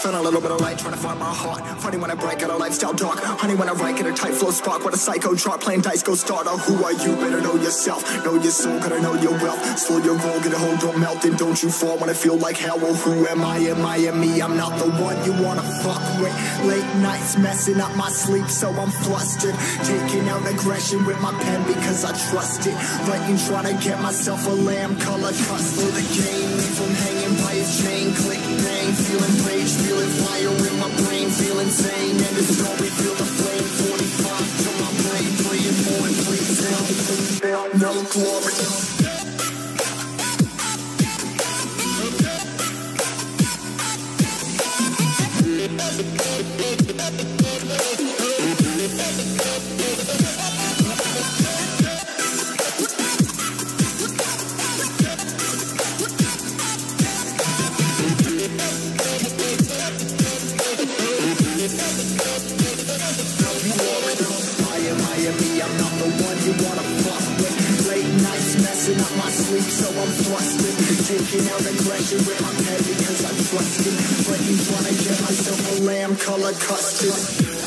A little bit of light, trying to find my heart. Funny when I break out a lifestyle dark. Honey when I write, get a tight flow spark. What a psycho chart, playing dice, go starter. Who are you? Better know yourself. Know your soul, gotta know your wealth. Slow your roll, get a hold, don't melt. And don't you fall when I feel like hell. Well, who am I? Am I and me? I'm not the one you wanna fuck with. Late nights messing up my sleep, so I'm flustered. Taking out aggression with my pen because I trust it. Writing, trying to get myself a lamb color cuss for the game. Leave him hanging by his chain. Click, bang, feeling rage, feeling fire in my brain, feel insane, and it's going, feel the flame. being me, I'm not the one you wanna fuck with. Late nights messing up my sleep, so I'm flustered. Taking out aggression with my head because I'm trusted. Breaking trying to get myself a lamb-colored custard.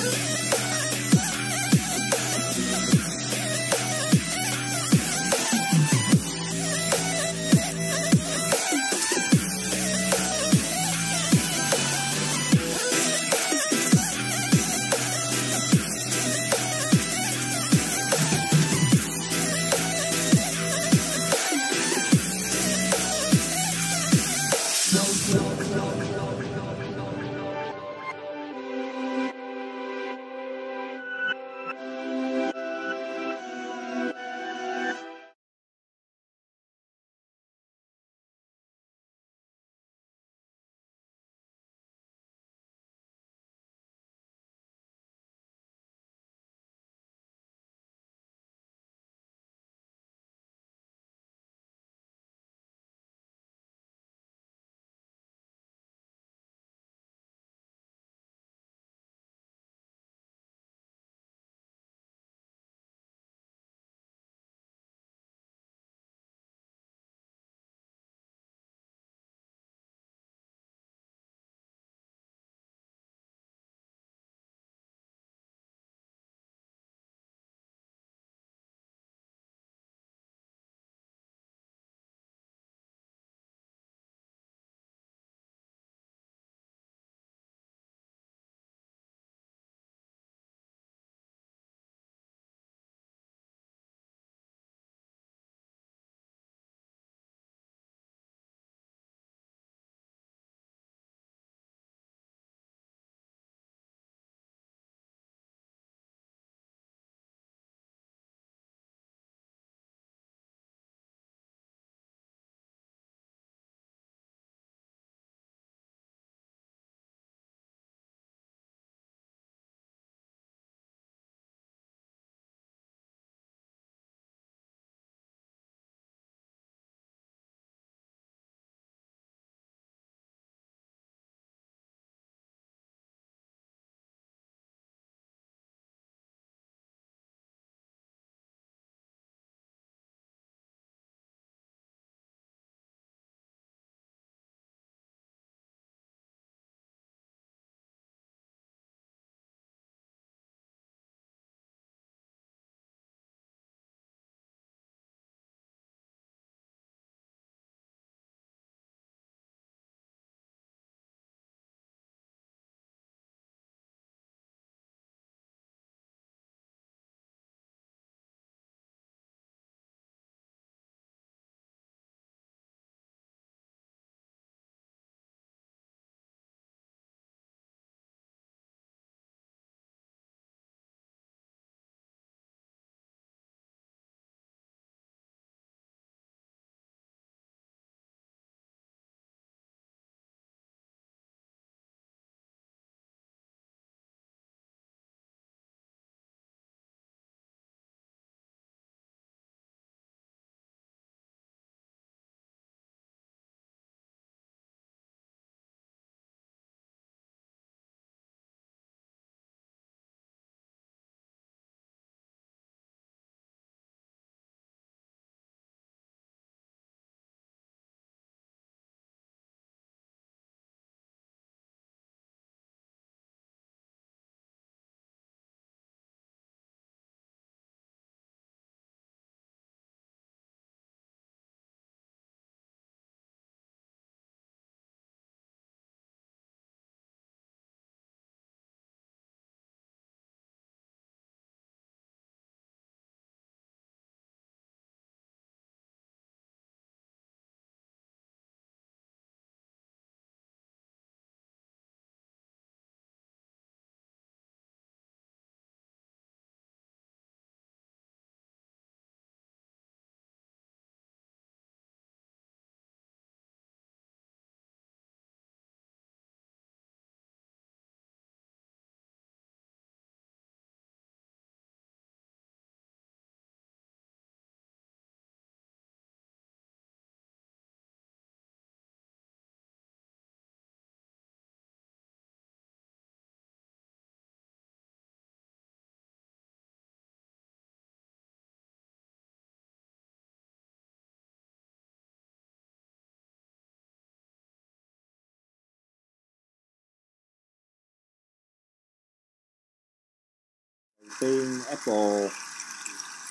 tiên Apple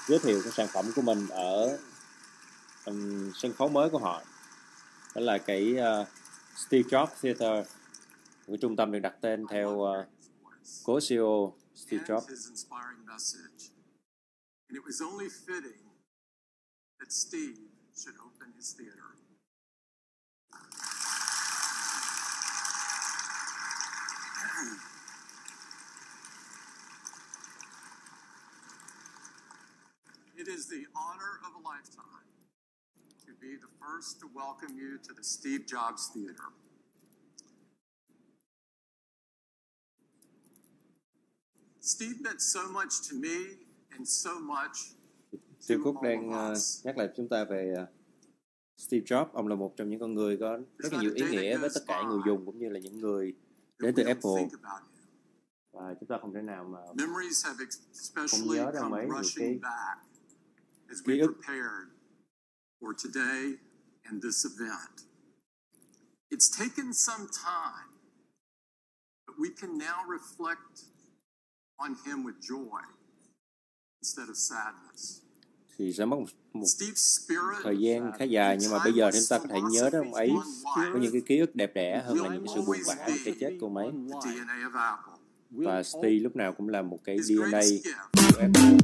giới thiệu cái sản phẩm của mình ở sân khấu mới của họ. Đó là cái Steve Jobs Theater, một trung tâm được đặt tên theo cố CEO Steve Jobs. And it was only fitting that Steve should open his theater. It is the honor of a lifetime to be the first to welcome you to the Steve Jobs Theater. Steve meant so much to me and so much. Steve Cook đang nhắc lại chúng ta về Steve Jobs. Ông là một trong những con người có rất là nhiều ý nghĩa với tất cả người dùng cũng như là những người đến từ Apple. Và chúng ta không thể nào mà không nhớ ra mấy những cái ký ức. For today and this event. It's taken some time, but we can now reflect on him with joy instead of sadness. Thì sẽ mất một thời gian khá dài, nhưng mà bây giờ chúng ta có thể nhớ đến ông ấy với những cái ký ức đẹp đẽ hơn là những cái sự buồn bã về cái chết của ông ấy. Và Steve lúc nào cũng là một cái DNA của Apple.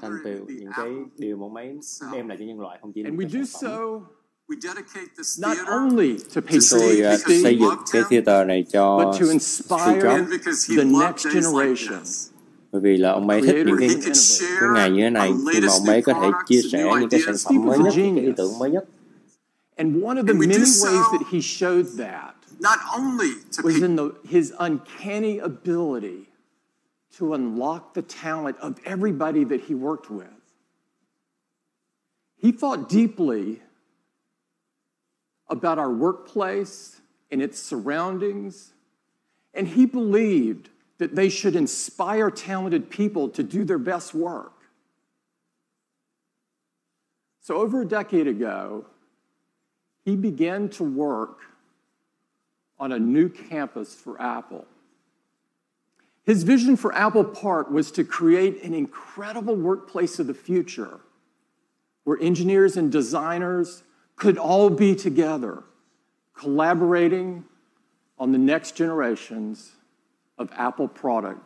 Thành tựu những cái điều mà ông ấy đem lại cho nhân loại không chỉ là cái sản phẩm. Not only to pay Tôi xây dựng cái theater này cho Steve Jobs, the next generation. bởi vì là ông ấy thích những cái ngày như thế này khi mà ông ấy có thể chia sẻ những cái sản phẩm mới nhất, những cái ý tưởng mới nhất. And one of the many ways that he showed that was in his uncanny ability to unlock the talent of everybody that he worked with. He thought deeply about our workplace and its surroundings, and he believed that they should inspire talented people to do their best work. So over a decade ago, he began to work on a new campus for Apple. His vision for Apple Park was to create an incredible workplace of the future where engineers and designers could all be together, collaborating on the next generations of Apple product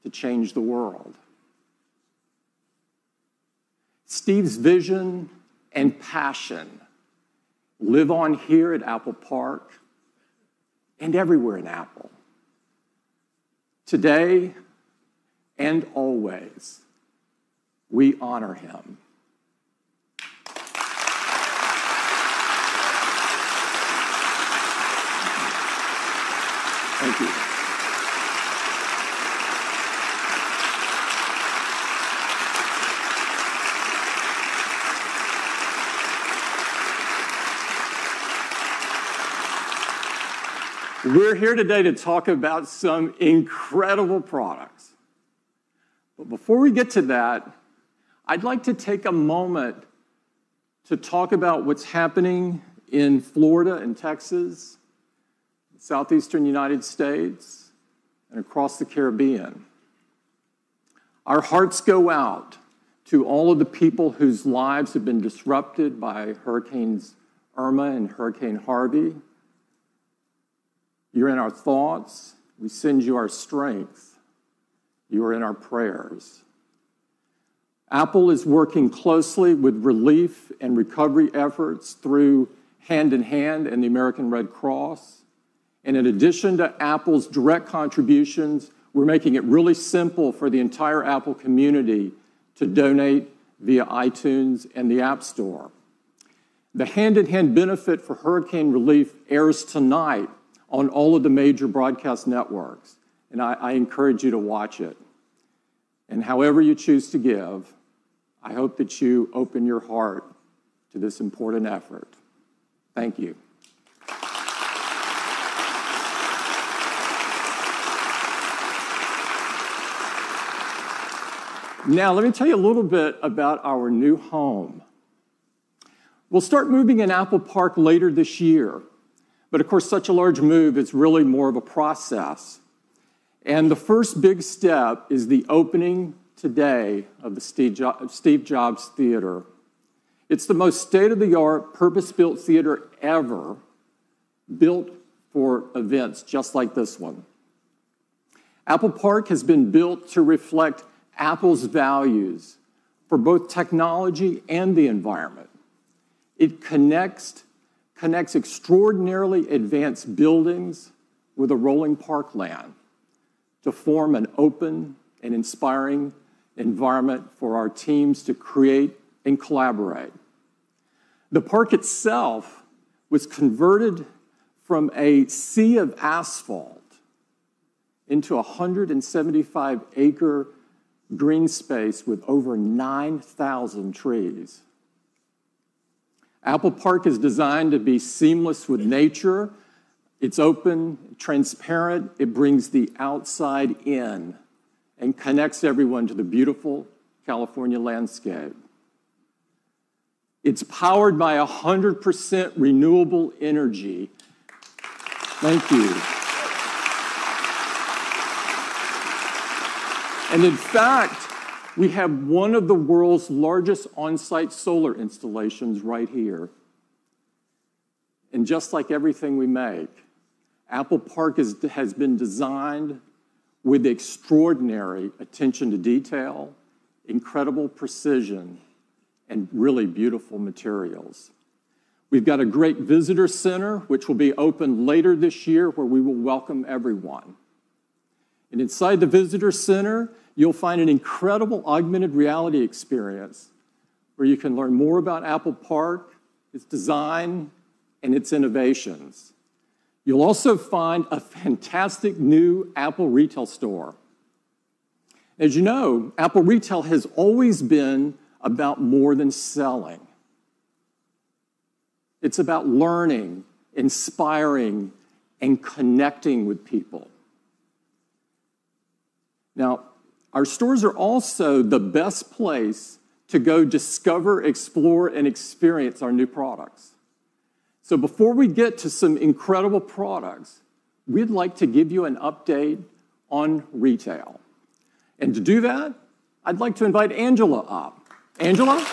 to change the world. Steve's vision and passion live on here at Apple Park and everywhere in Apple. Today and always, we honor him. Thank you. We're here today to talk about some incredible products. But before we get to that, I'd like to take a moment to talk about what's happening in Florida and Texas, southeastern United States, and across the Caribbean. Our hearts go out to all of the people whose lives have been disrupted by Hurricanes Irma and Hurricane Harvey. You're in our thoughts. We send you our strength. You are in our prayers. Apple is working closely with relief and recovery efforts through Hand in Hand and the American Red Cross. And in addition to Apple's direct contributions, we're making it really simple for the entire Apple community to donate via iTunes and the App Store. The Hand in Hand benefit for hurricane relief airs tonight on all of the major broadcast networks, and I encourage you to watch it. And however you choose to give, I hope that you open your heart to this important effort. Thank you. Now, let me tell you a little bit about our new home. We'll start moving in Apple Park later this year. But of course, such a large move is really more of a process. And the first big step is the opening today of the Steve Jobs Theater. It's the most state-of-the-art, purpose-built theater ever, built for events just like this one. Apple Park has been built to reflect Apple's values for both technology and the environment. It connects extraordinarily advanced buildings with a rolling parkland to form an open and inspiring environment for our teams to create and collaborate. The park itself was converted from a sea of asphalt into a 175-acre green space with over 9,000 trees. Apple Park is designed to be seamless with nature. It's open, transparent. It brings the outside in and connects everyone to the beautiful California landscape. It's powered by 100% renewable energy. Thank you. And in fact, we have one of the world's largest on-site solar installations right here. And just like everything we make, Apple Park has been designed with extraordinary attention to detail, incredible precision, and really beautiful materials. We've got a great visitor center, which will be open later this year, where we will welcome everyone. And inside the visitor center, you'll find an incredible augmented reality experience where you can learn more about Apple Park, its design, and its innovations. You'll also find a fantastic new Apple retail store. As you know, Apple Retail has always been about more than selling. It's about learning, inspiring, and connecting with people. Now, our stores are also the best place to go discover, explore, and experience our new products. So before we get to some incredible products, we'd like to give you an update on retail. And to do that, I'd like to invite Angela up. Angela?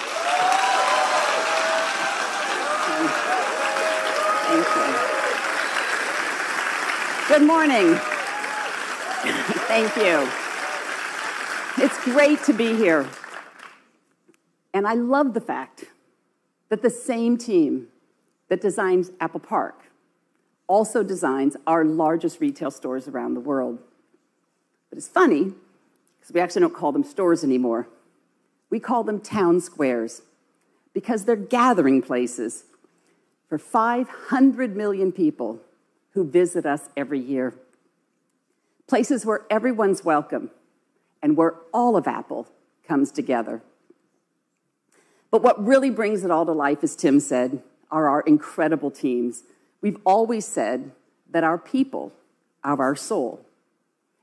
Thank you. Good morning. Thank you. It's great to be here. And I love the fact that the same team that designs Apple Park also designs our largest retail stores around the world. But it's funny, because we actually don't call them stores anymore. We call them town squares, because they're gathering places for 500 million people who visit us every year. Places where everyone's welcome and where all of Apple comes together. But what really brings it all to life, as Tim said, are our incredible teams. We've always said that our people are our soul.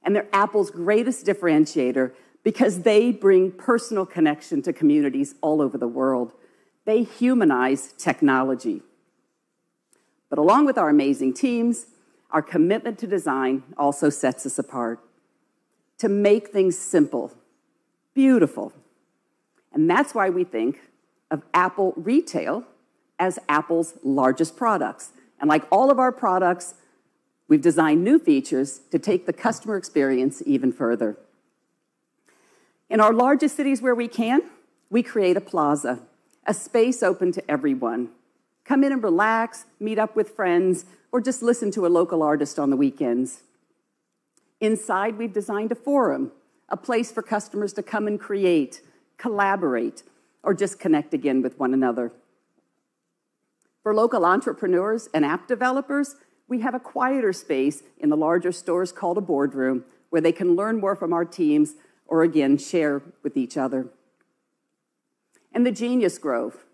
And they're Apple's greatest differentiator because they bring personal connection to communities all over the world. They humanize technology. But along with our amazing teams, our commitment to design also sets us apart. To make things simple, beautiful. And that's why we think of Apple Retail as Apple's largest products. And like all of our products, we've designed new features to take the customer experience even further. In our largest cities where we can, we create a plaza, a space open to everyone. Come in and relax, meet up with friends, or just listen to a local artist on the weekends. Inside, we've designed a forum, a place for customers to come and create, collaborate, or just connect again with one another. For local entrepreneurs and app developers, we have a quieter space in the larger stores called a boardroom where they can learn more from our teams or, again, share with each other. And the Genius Grove,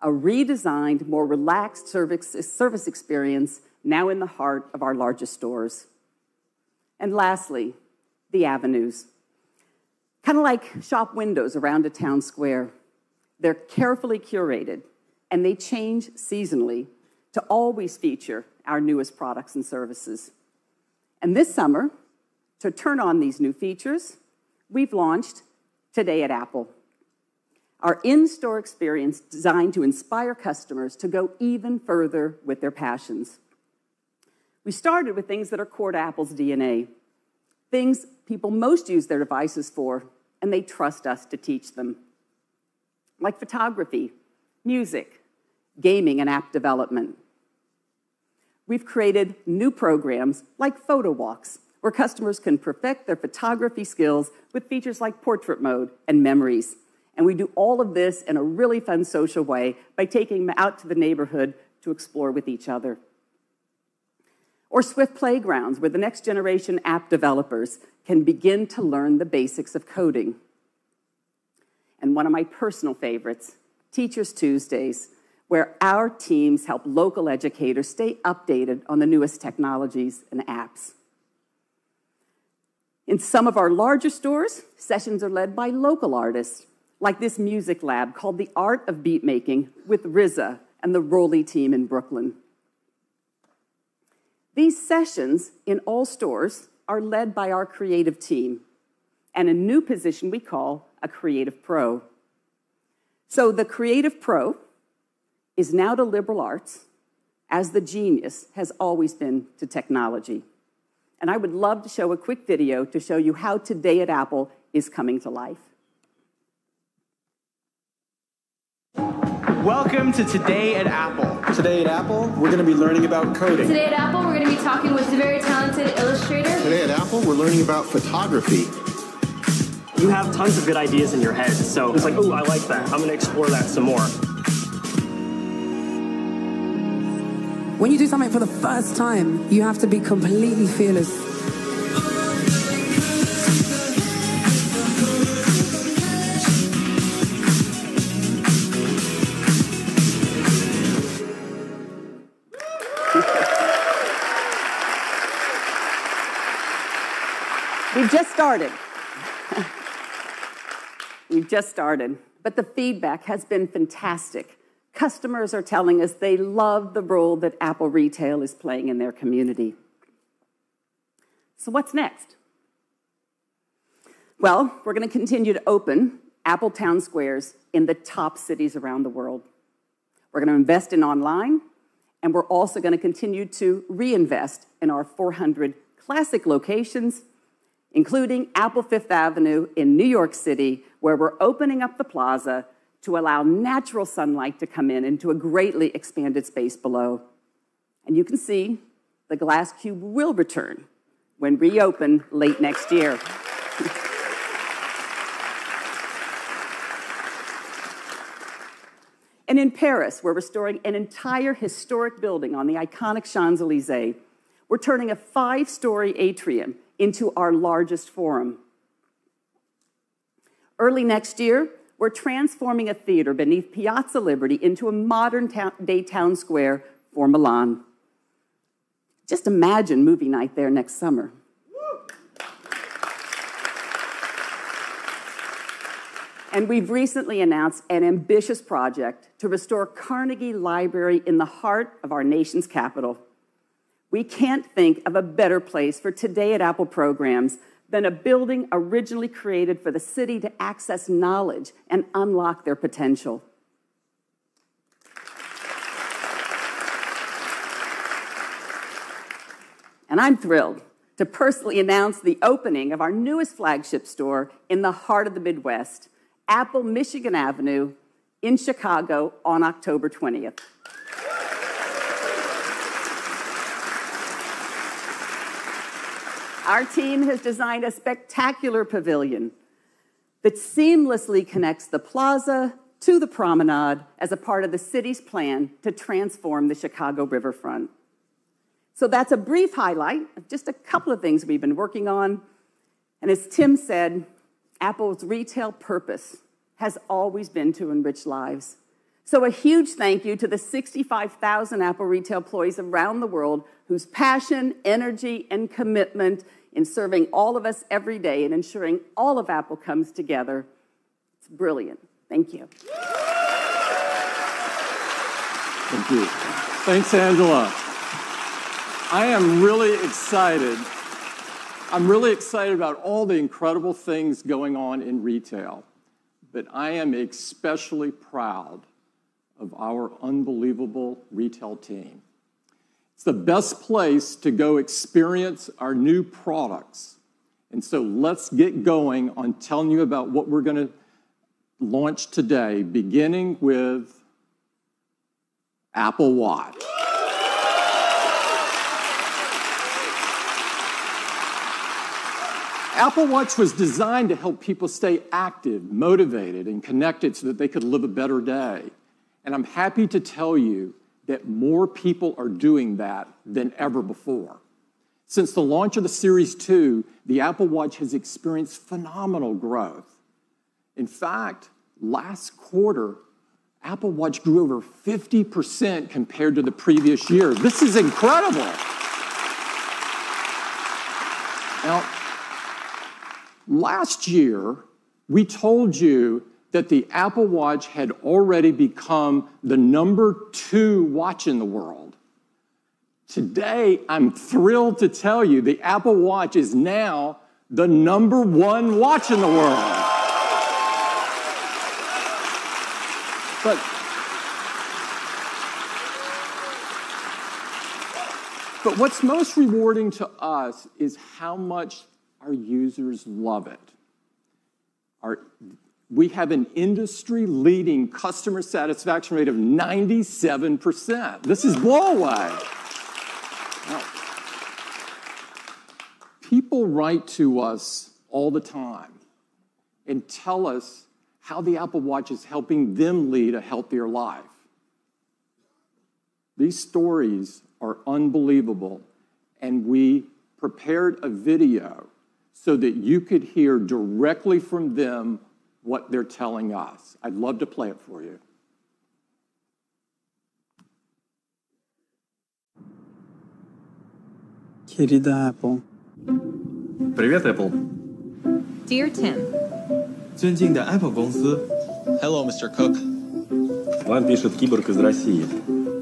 a redesigned, more relaxed service experience now in the heart of our largest stores. And lastly, the avenues. Kind of like shop windows around a town square. They're carefully curated and they change seasonally to always feature our newest products and services. And this summer, to turn on these new features, we've launched Today at Apple, our in-store experience designed to inspire customers to go even further with their passions. We started with things that are core to Apple's DNA, things people most use their devices for, and they trust us to teach them, like photography, music, gaming, and app development. We've created new programs like Photo Walks, where customers can perfect their photography skills with features like portrait mode and memories. And we do all of this in a really fun social way by taking them out to the neighborhood to explore with each other. Or Swift Playgrounds, where the next generation app developers can begin to learn the basics of coding. And one of my personal favorites, Teachers Tuesdays, where our teams help local educators stay updated on the newest technologies and apps. In some of our larger stores, sessions are led by local artists, like this music lab called The Art of Beatmaking with RZA and the Rolly team in Brooklyn. These sessions in all stores are led by our creative team and a new position we call a Creative Pro. So the Creative Pro is now to liberal arts as the genius has always been to technology. And I would love to show a quick video to show you how Today at Apple is coming to life. Welcome to Today at Apple. Today at Apple, we're going to be learning about coding. Today at Apple, we're going to be talking with a very talented illustrator. Today at Apple, we're learning about photography. You have tons of good ideas in your head, so it's like, oh, I like that. I'm going to explore that some more. When you do something for the first time, you have to be completely fearless. We've just started. We've just started, but the feedback has been fantastic. Customers are telling us they love the role that Apple Retail is playing in their community. So what's next? Well, we're going to continue to open Apple Town Squares in the top cities around the world. We're going to invest in online, and we're also going to continue to reinvest in our 400 classic locations, including Apple Fifth Avenue in New York City, where we're opening up the plaza to allow natural sunlight to come in into a greatly expanded space below. And you can see the glass cube will return when reopened late next year. And in Paris, we're restoring an entire historic building on the iconic Champs-Élysées. We're turning a 5-story atrium into our largest forum. Early next year, we're transforming a theater beneath Piazza Liberty into a modern-day town square for Milan. Just imagine movie night there next summer. And we've recently announced an ambitious project to restore Carnegie Library in the heart of our nation's capital. We can't think of a better place for Today at Apple programs than a building originally created for the city to access knowledge and unlock their potential. And I'm thrilled to personally announce the opening of our newest flagship store in the heart of the Midwest, Apple Michigan Avenue in Chicago on October 20th. Our team has designed a spectacular pavilion that seamlessly connects the plaza to the promenade as a part of the city's plan to transform the Chicago riverfront. So that's a brief highlight of just a couple of things we've been working on. And as Tim said, Apple's retail purpose has always been to enrich lives. So a huge thank you to the 65,000 Apple Retail employees around the world whose passion, energy, and commitment in serving all of us every day and ensuring all of Apple comes together. It's brilliant. Thank you. Thank you. Thanks, Angela. I am really excited. I'm really excited about all the incredible things going on in retail, but I am especially proud of our unbelievable retail team. It's the best place to go experience our new products. And so let's get going on telling you about what we're going to launch today, beginning with Apple Watch. Apple Watch was designed to help people stay active, motivated, and connected so that they could live a better day. And I'm happy to tell you that more people are doing that than ever before. Since the launch of the Series 2, the Apple Watch has experienced phenomenal growth. In fact, last quarter, Apple Watch grew over 50% compared to the previous year. This is incredible. Now, last year, we told you that the Apple Watch had already become the #2 watch in the world. Today, I'm thrilled to tell you the Apple Watch is now the #1 watch in the world. But what's most rewarding to us is how much our users love it. We have an industry-leading customer satisfaction rate of 97%. This is blow away. Now, people write to us all the time and tell us how the Apple Watch is helping them lead a healthier life. These stories are unbelievable, and we prepared a video so that you could hear directly from them what they're telling us. I'd love to play it for you. Querida Apple. Привет, Apple. Dear Tim. 尊敬的 Apple 公司。Hello, Mr. Cook. Вам пишет киборг из России.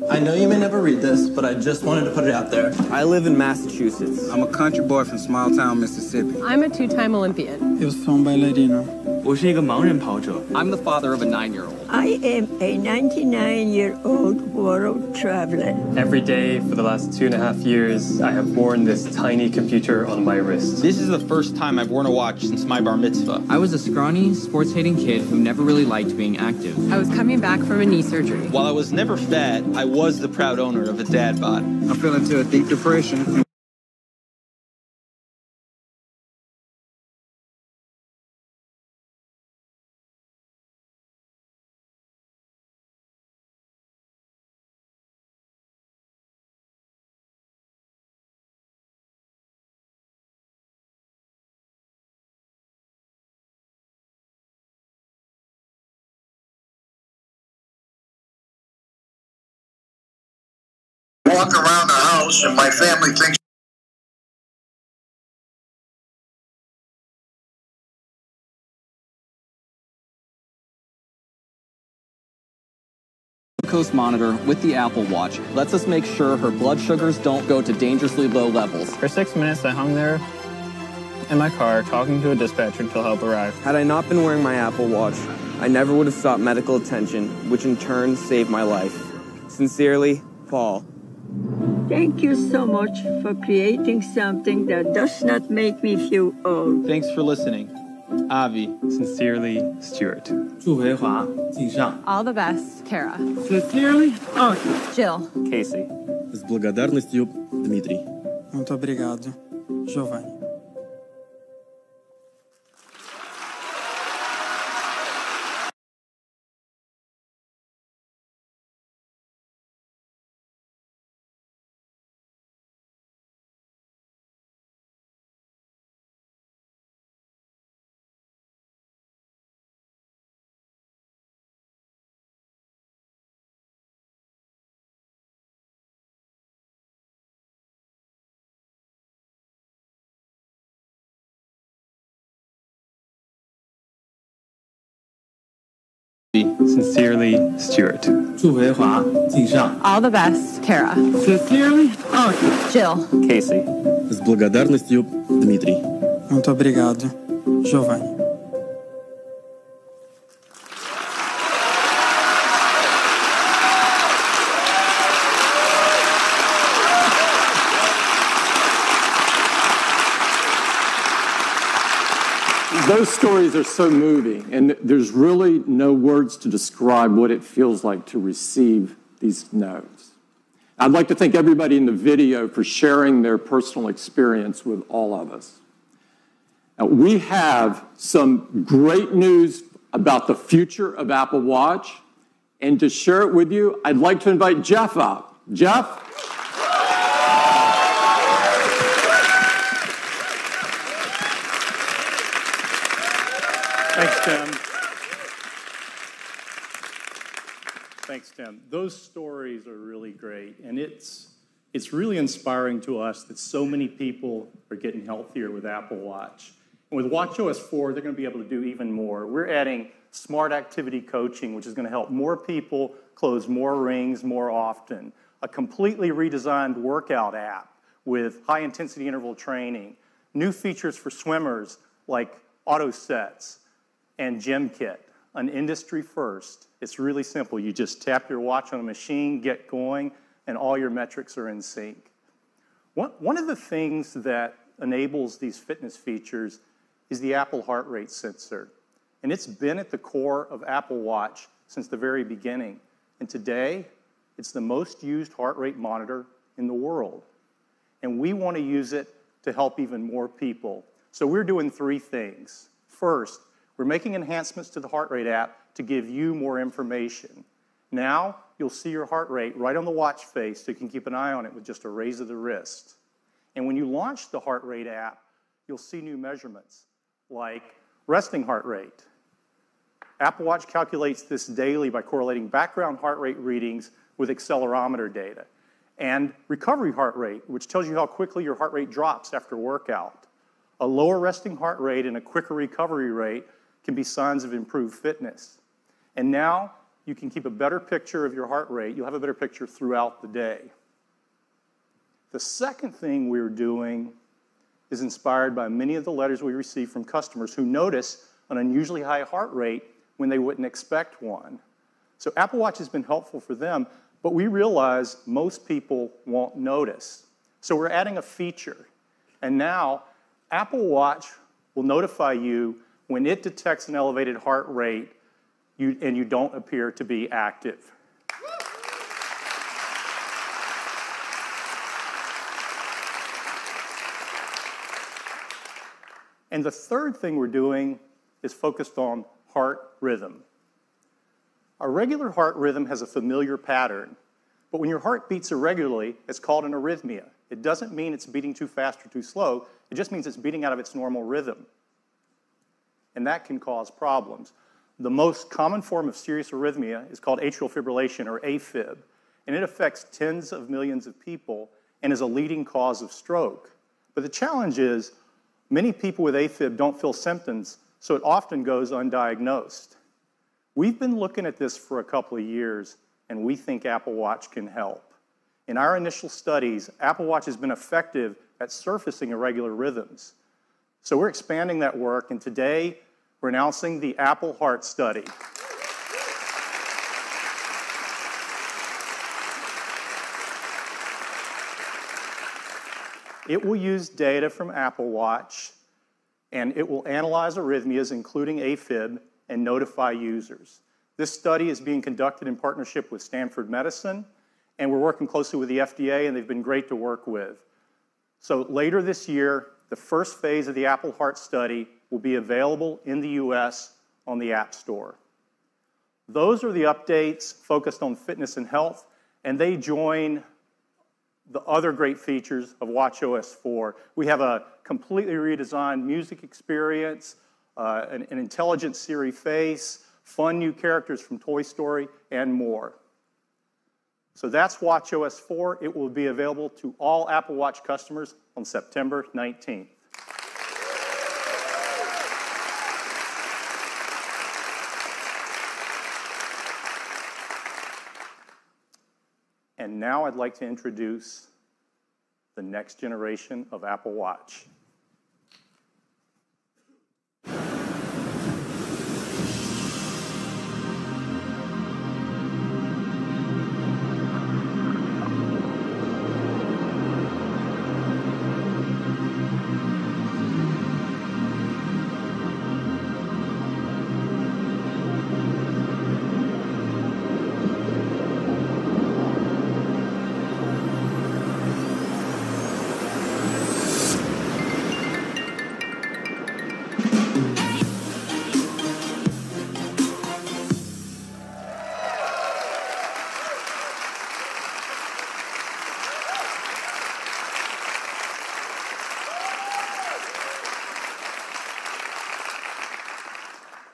I know you may never read this, but I just wanted to put it out there. I live in Massachusetts. I'm a country boy from small town Mississippi. I'm a 2-time Olympian. Eu sou bailarino. 我是一个盲人跑者。 I'm the father of a 9-year-old. I am a 99-year-old world traveler. Every day for the last 2.5 years, I have worn this tiny computer on my wrist. This is the first time I've worn a watch since my bar mitzvah. I was a scrawny, sports-hating kid who never really liked being active. I was coming back from a knee surgery. While I was never fat, I was the proud owner of a dad bod. I fell into a deep depression. Walk around the house and my family thinks Glucose monitor with the Apple Watch lets us make sure her blood sugars don't go to dangerously low levels. For 6 minutes, I hung there in my car talking to a dispatcher until help arrived. Had I not been wearing my Apple Watch, I never would have sought medical attention, which in turn saved my life. Sincerely, Paul. Thank you so much for creating something that does not make me feel old. Thanks for listening. Avi. Sincerely, Stuart. 祝维华敬上。 All the best, Kara. Sincerely, Jill. Casey. С благодарностью, Дмитрий. Muito obrigado, Giovanni. Sincerely, Stuart. 祝维华敬上。 All the best, Kara. Sincerely, Jill. Casey. С благодарностью, Дмитрий. Muito obrigado, Giovanni. Those stories are so moving, and there's really no words to describe what it feels like to receive these notes. I'd like to thank everybody in the video for sharing their personal experience with all of us. Now, we have some great news about the future of Apple Watch, and to share it with you, I'd like to invite Jeff up. Jeff? Thanks, Tim. Thanks, Tim. Those stories are really great, and it's really inspiring to us that so many people are getting healthier with Apple Watch. And with watchOS 4, they're going to be able to do even more. We're adding smart activity coaching, which is going to help more people close more rings more often. A completely redesigned workout app with high-intensity interval training. New features for swimmers like auto sets and Gym Kit, an industry first. It's really simple. You just tap your watch on a machine, get going, and all your metrics are in sync. One of the things that enables these fitness features is the Apple heart rate sensor. And it's been at the core of Apple Watch since the very beginning. And today, it's the most used heart rate monitor in the world. And we want to use it to help even more people. So we're doing three things. First, we're making enhancements to the heart rate app to give you more information. Now, you'll see your heart rate right on the watch face so you can keep an eye on it with just a raise of the wrist. And when you launch the heart rate app, you'll see new measurements like resting heart rate. Apple Watch calculates this daily by correlating background heart rate readings with accelerometer data. And recovery heart rate, which tells you how quickly your heart rate drops after workout. A lower resting heart rate and a quicker recovery rate can be signs of improved fitness. And now you can keep a better picture of your heart rate. You'll have a better picture throughout the day. The second thing we're doing is inspired by many of the letters we receive from customers who notice an unusually high heart rate when they wouldn't expect one. So Apple Watch has been helpful for them, but we realize most people won't notice. So we're adding a feature. And now Apple Watch will notify you when it detects an elevated heart rate and you don't appear to be active. And the third thing we're doing is focused on heart rhythm. Our regular heart rhythm has a familiar pattern, but when your heart beats irregularly, it's called an arrhythmia. It doesn't mean it's beating too fast or too slow. It just means it's beating out of its normal rhythm. And that can cause problems. The most common form of serious arrhythmia is called atrial fibrillation, or AFib, and it affects tens of millions of people and is a leading cause of stroke. But the challenge is many people with AFib don't feel symptoms, so it often goes undiagnosed. We've been looking at this for a couple of years, and we think Apple Watch can help. In our initial studies, Apple Watch has been effective at surfacing irregular rhythms. So we're expanding that work, and today we're announcing the Apple Heart Study. It will use data from Apple Watch, and it will analyze arrhythmias, including AFib, and notify users. This study is being conducted in partnership with Stanford Medicine, and we're working closely with the FDA, and they've been great to work with. So later this year, the first phase of the Apple Heart Study will be available in the US on the App Store. Those are the updates focused on fitness and health, and they join the other great features of watchOS 4. We have a completely redesigned music experience, an intelligent Siri face, fun new characters from Toy Story, and more. So that's watchOS 4. It will be available to all Apple Watch customers on September 19th. And now I'd like to introduce the next generation of Apple Watch.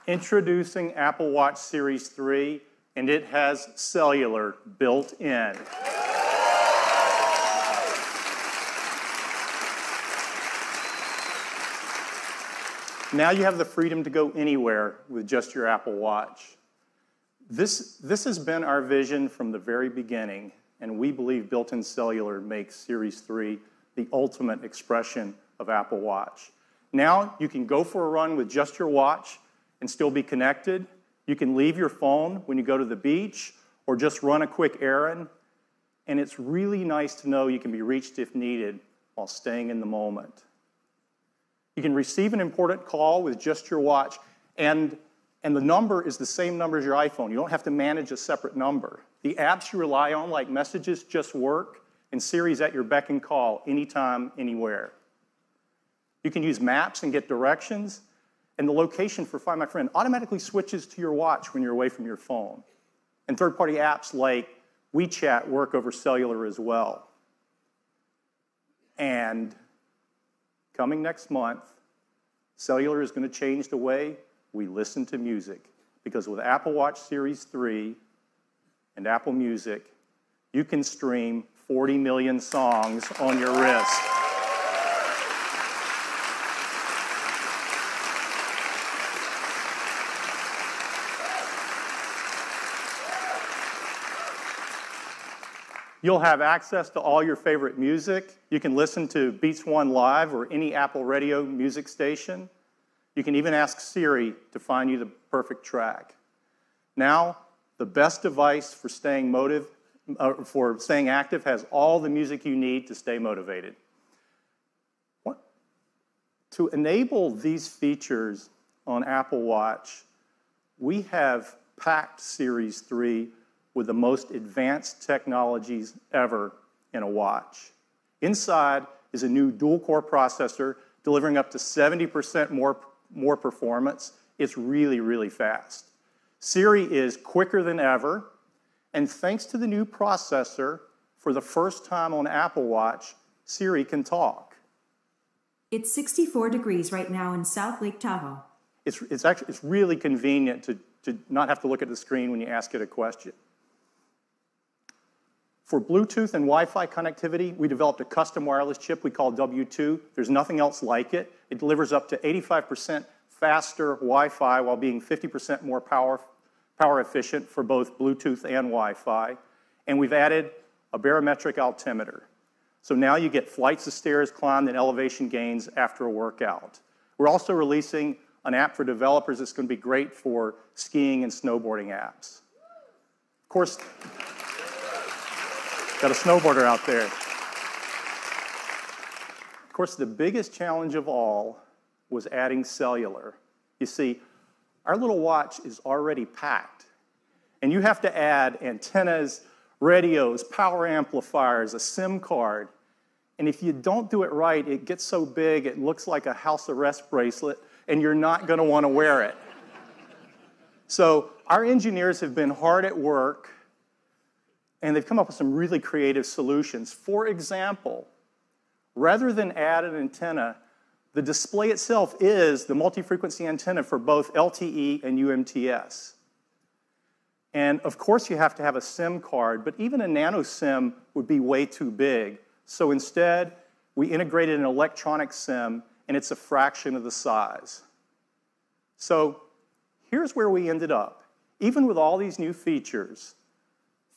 Introducing Apple Watch Series 3, and it has cellular built in. Now you have the freedom to go anywhere with just your Apple Watch. This has been our vision from the very beginning, and we believe built-in cellular makes Series 3 the ultimate expression of Apple Watch. Now you can go for a run with just your watch and still be connected. You can leave your phone when you go to the beach or just run a quick errand. And it's really nice to know you can be reached if needed while staying in the moment. You can receive an important call with just your watch, and the number is the same number as your iPhone. You don't have to manage a separate number. The apps you rely on, like Messages, just work, and Siri's at your beck and call anytime, anywhere. You can use maps and get directions, and the location for Find My Friend automatically switches to your watch when you're away from your phone. And third-party apps like WeChat work over cellular as well. And coming next month, cellular is going to change the way we listen to music. Because with Apple Watch Series 3 and Apple Music, you can stream 40 million songs on your wrist. You'll have access to all your favorite music. You can listen to Beats One Live or any Apple Radio music station. You can even ask Siri to find you the perfect track. Now, the best device for staying active has all the music you need to stay motivated. To enable these features on Apple Watch, we have packed Series 3 with the most advanced technologies ever in a watch. Inside is a new dual-core processor delivering up to 70% more performance. It's really, really fast. Siri is quicker than ever, and thanks to the new processor, for the first time on Apple Watch, Siri can talk. It's 64 degrees right now in South Lake Tahoe. It's really convenient to not have to look at the screen when you ask it a question. For Bluetooth and Wi-Fi connectivity, we developed a custom wireless chip we call W2. There's nothing else like it. It delivers up to 85% faster Wi-Fi while being 50% more power efficient for both Bluetooth and Wi-Fi. And we've added a barometric altimeter. So now you get flights of stairs climbed and elevation gains after a workout. We're also releasing an app for developers that's going to be great for skiing and snowboarding apps. Of course, got a snowboarder out there. Of course, the biggest challenge of all was adding cellular. You see, our little watch is already packed, and you have to add antennas, radios, power amplifiers, a SIM card, and if you don't do it right, it gets so big it looks like a house arrest bracelet, and you're not going to want to wear it. So our engineers have been hard at work, and they've come up with some really creative solutions. For example, rather than add an antenna, the display itself is the multi-frequency antenna for both LTE and UMTS. And of course you have to have a SIM card, but even a nano SIM would be way too big. So instead, we integrated an electronic SIM, and it's a fraction of the size. So here's where we ended up. Even with all these new features,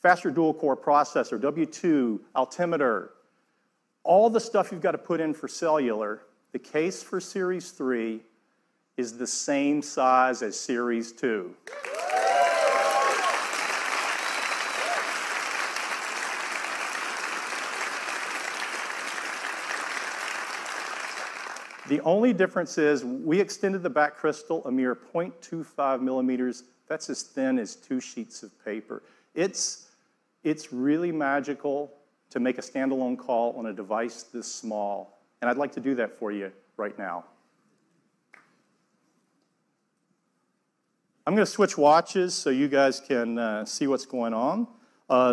faster dual-core processor, W2, altimeter, all the stuff you've got to put in for cellular. The case for Series 3 is the same size as Series 2. The only difference is we extended the back crystal a mere 0.25 millimeters. That's as thin as 2 sheets of paper. It's really magical to make a standalone call on a device this small. And I'd like to do that for you right now. I'm going to switch watches so you guys can see what's going on.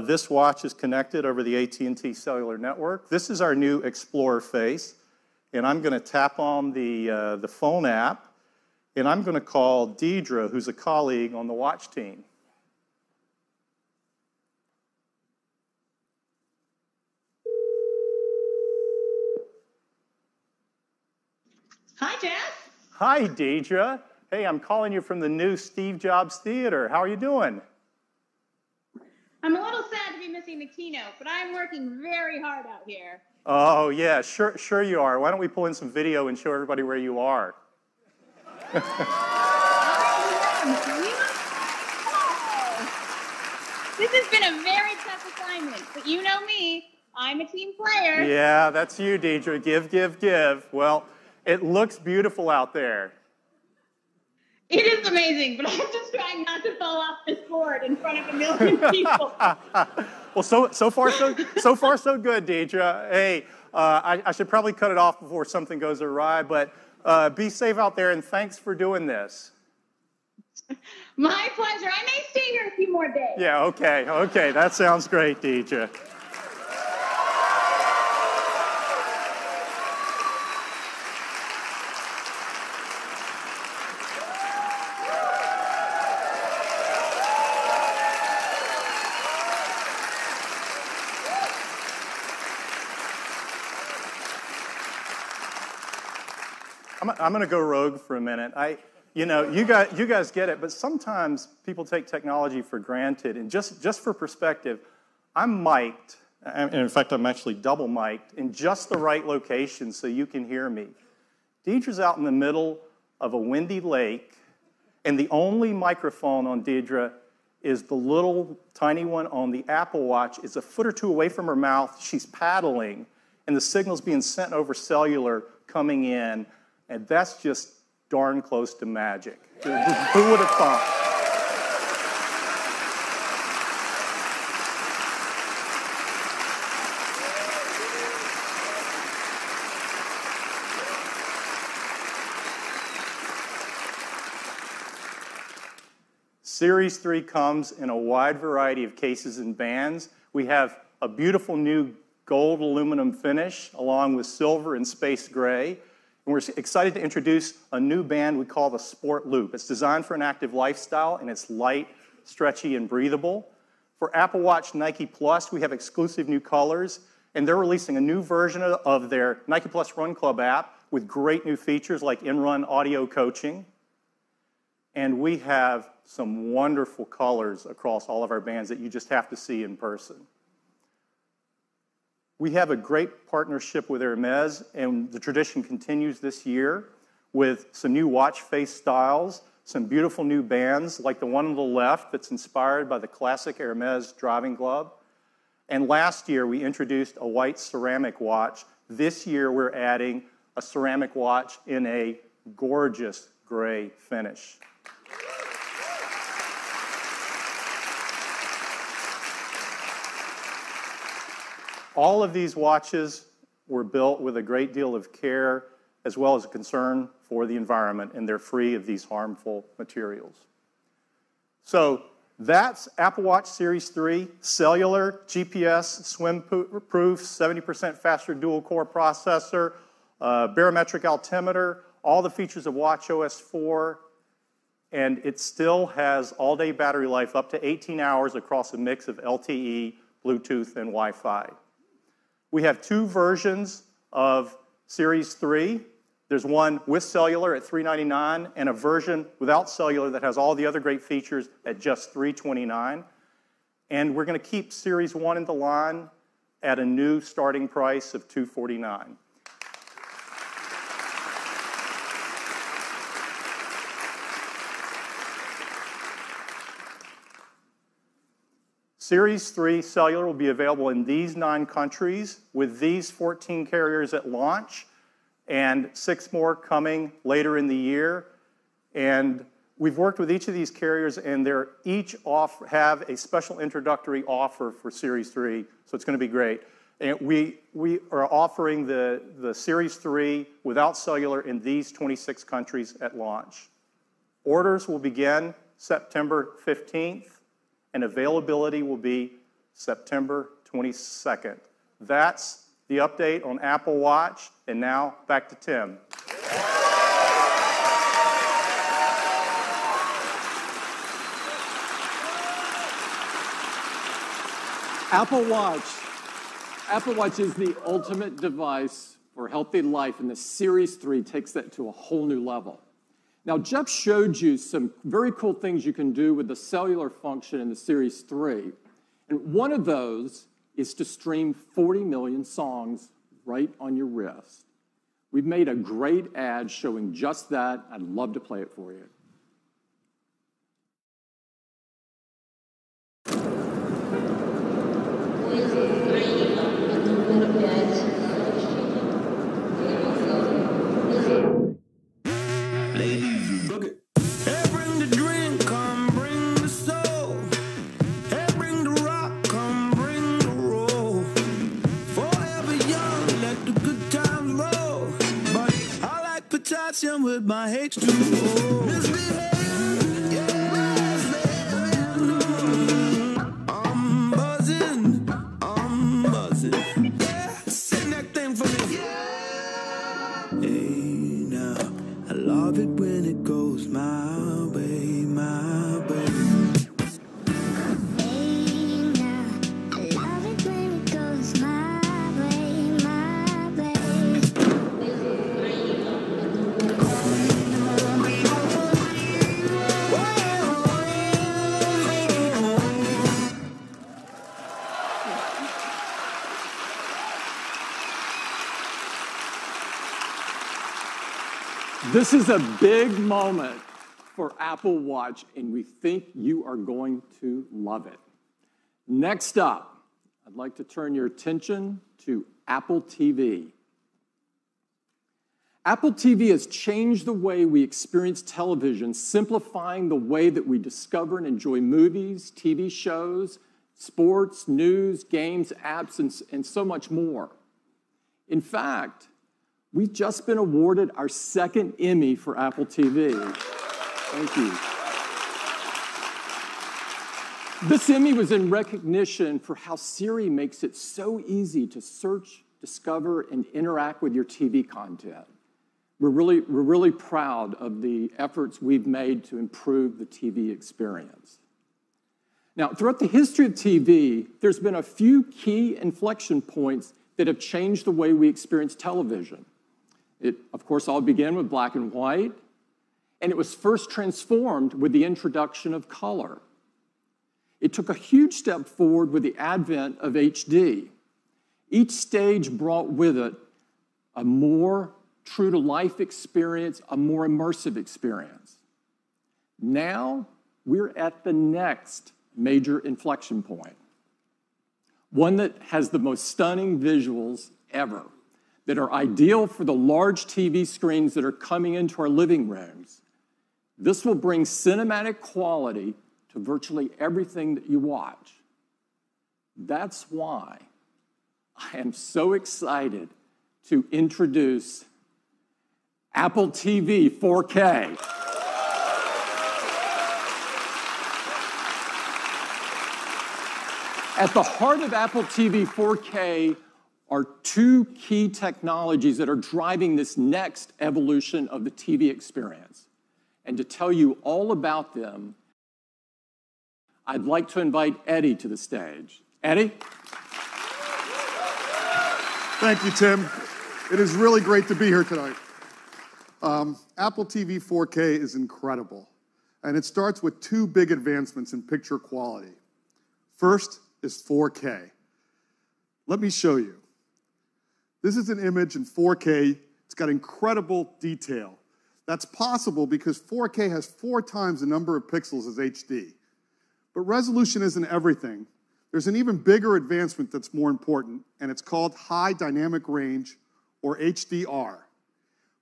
This watch is connected over the AT&T cellular network. This is our new Explorer face. And I'm going to tap on the phone app, and I'm going to call Deidre, who's a colleague on the watch team. Hi, Jeff. Hi, Deidre. Hey, I'm calling you from the new Steve Jobs Theater. How are you doing? I'm a little sad to be missing the keynote, but I'm working very hard out here. Oh, yeah, sure you are. Why don't we pull in some video and show everybody where you are? This has been a very tough assignment, but you know me. I'm a team player. Yeah, that's you, Deidre. Give. Well, it looks beautiful out there. It is amazing, but I'm just trying not to fall off this board in front of a million people. Well, so far so good, Deidre. Hey, I should probably cut it off before something goes awry, but be safe out there, and thanks for doing this. My pleasure. I may stay here a few more days. Yeah, okay. That sounds great, Deidre. I'm going to go rogue for a minute. You guys get it, but sometimes people take technology for granted. And just for perspective, I'm mic'd, and in fact, I'm actually double mic'd in just the right location so you can hear me. Deidre's out in the middle of a windy lake, and the only microphone on Deidre is the little tiny one on the Apple Watch. It's a foot or two away from her mouth. She's paddling, and the signal's being sent over cellular coming in. And that's just darn close to magic. Who would have thought? Series 3 comes in a wide variety of cases and bands. We have a beautiful new gold aluminum finish along with silver and space gray. And we're excited to introduce a new band we call the Sport Loop. It's designed for an active lifestyle, and it's light, stretchy, and breathable. For Apple Watch Nike Plus, we have exclusive new colors, and they're releasing a new version of their Nike Plus Run Club app with great new features like in-run audio coaching. And we have some wonderful colors across all of our bands that you just have to see in person. We have a great partnership with Hermes, and the tradition continues this year with some new watch face styles, some beautiful new bands like the one on the left that's inspired by the classic Hermes driving glove. And last year, we introduced a white ceramic watch. This year, we're adding a ceramic watch in a gorgeous gray finish. All of these watches were built with a great deal of care as well as a concern for the environment, and they're free of these harmful materials. So that's Apple Watch Series 3, cellular, GPS, swim-proof, 70% faster dual-core processor, barometric altimeter, all the features of watchOS 4, and it still has all-day battery life up to 18 hours across a mix of LTE, Bluetooth, and Wi-Fi. We have two versions of Series 3. There's one with cellular at $399 and a version without cellular that has all the other great features at just $329. And we're going to keep Series 1 in the line at a new starting price of $249. Series 3 cellular will be available in these 9 countries with these 14 carriers at launch and 6 more coming later in the year. And we've worked with each of these carriers, and they're each have a special introductory offer for Series 3, so it's going to be great. And we are offering the Series 3 without cellular in these 26 countries at launch. Orders will begin September 15th, and availability will be September 22nd. That's the update on Apple Watch, and now back to Tim. Apple Watch is the ultimate device for healthy life, and the Series 3 takes that to a whole new level. Now, Jeff showed you some very cool things you can do with the cellular function in the Series 3, and one of those is to stream 40 million songs right on your wrist. We've made a great ad showing just that. I'd love to play it for you. With my H2O. I'm buzzing. Yeah, sing that thing for me. Yeah. Hey, now, I love it when it goes my way, my way. Hey, now, I love it when it goes my way, my way. This is a big moment for Apple Watch, and we think you are going to love it. Next up, I'd like to turn your attention to Apple TV. Apple TV has changed the way we experience television, simplifying the way that we discover and enjoy movies, TV shows, sports, news, games, apps, and so much more. In fact, we've just been awarded our 2nd Emmy for Apple TV. Thank you. This Emmy was in recognition for how Siri makes it so easy to search, discover, and interact with your TV content. We're really proud of the efforts we've made to improve the TV experience. Now, throughout the history of TV, there's been a few key inflection points that have changed the way we experience television. It, of course, all began with black and white, and it was first transformed with the introduction of color. It took a huge step forward with the advent of HD. Each stage brought with it a more true-to-life experience, a more immersive experience. Now, we're at the next major inflection point, one that has the most stunning visuals ever, that are ideal for the large TV screens that are coming into our living rooms. This will bring cinematic quality to virtually everything that you watch. That's why I am so excited to introduce Apple TV 4K. At the heart of Apple TV 4K are 2 key technologies that are driving this next evolution of the TV experience. And to tell you all about them, I'd like to invite Eddie to the stage. Eddie? Thank you, Tim. It is really great to be here tonight. Apple TV 4K is incredible, and it starts with 2 big advancements in picture quality. First is 4K. Let me show you. This is an image in 4K. It's got incredible detail. That's possible because 4K has 4 times the number of pixels as HD. But resolution isn't everything. There's an even bigger advancement that's more important, and it's called high dynamic range, or HDR.